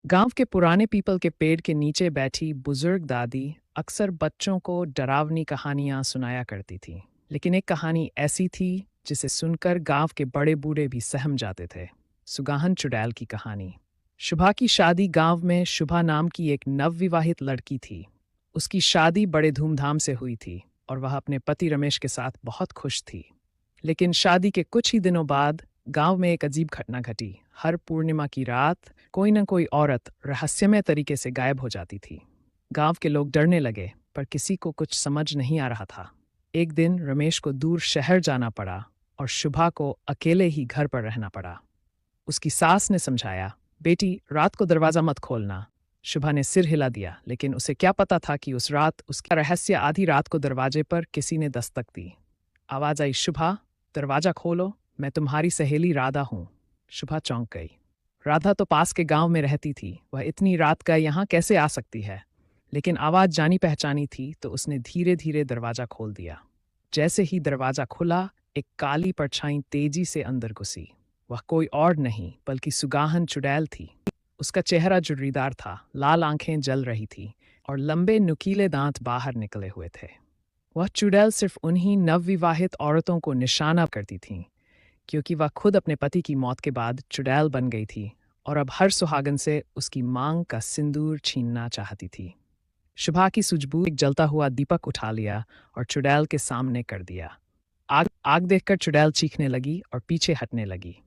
गांव के पुराने पीपल के पेड़ के नीचे बैठी बुजुर्ग दादी अक्सर बच्चों को डरावनी कहानियां सुनाया करती थी। लेकिन एक कहानी ऐसी थी जिसे सुनकर गांव के बड़े बूढ़े भी सहम जाते थे। सुगाहन चुड़ैल की कहानी। शुभा की शादी गांव में शुभा नाम की एक नवविवाहित लड़की थी। उसकी शादी बड़े धूमधाम से हुई थी और वह अपने पति रमेश के साथ बहुत खुश थी। लेकिन शादी के कुछ ही दिनों बाद गांव में एक अजीब घटना घटी। हर पूर्णिमा की रात कोई न कोई औरत रहस्यमय तरीके से गायब हो जाती थी। गांव के लोग डरने लगे, पर किसी को कुछ समझ नहीं आ रहा था। एक दिन रमेश को दूर शहर जाना पड़ा और शुभा को अकेले ही घर पर रहना पड़ा। उसकी सास ने समझाया, बेटी रात को दरवाजा मत खोलना। शुभा ने सिर हिला दिया, लेकिन उसे क्या पता था कि उस रात उसका रहस्य आधी रात को दरवाजे पर किसी ने दस्तक दी। आवाज आई, शुभा दरवाजा खोलो, मैं तुम्हारी सहेली राधा हूं। शुभा चौंक गई। राधा तो पास के गांव में रहती थी, वह इतनी रात का यहाँ कैसे आ सकती है? लेकिन आवाज जानी पहचानी थी, तो उसने धीरे धीरे दरवाजा खोल दिया। जैसे ही दरवाजा खुला, एक काली परछाई तेजी से अंदर घुसी। वह कोई और नहीं बल्कि सुगाहन चुड़ैल थी। उसका चेहरा जुर्रीदार था, लाल आंखें जल रही थी और लंबे नुकीले दांत बाहर निकले हुए थे। वह चुड़ैल सिर्फ उन्हीं नवविवाहित औरतों को निशाना करती थी, क्योंकि वह खुद अपने पति की मौत के बाद चुड़ैल बन गई थी और अब हर सुहागन से उसकी मांग का सिंदूर छीनना चाहती थी। शुभा की सूझबूझ एक जलता हुआ दीपक उठा लिया और चुड़ैल के सामने कर दिया। आग आग देखकर चुड़ैल चीखने लगी और पीछे हटने लगी।